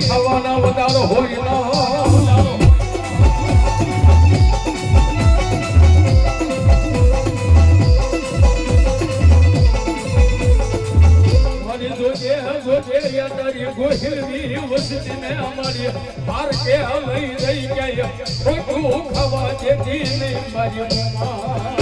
ખાવાના વધારો હોય ના ગોહિલની વસ્તીને અમારી હાર કે લઈ જઈ ગયા ખોટું ખાવા જેથી નહીં મારી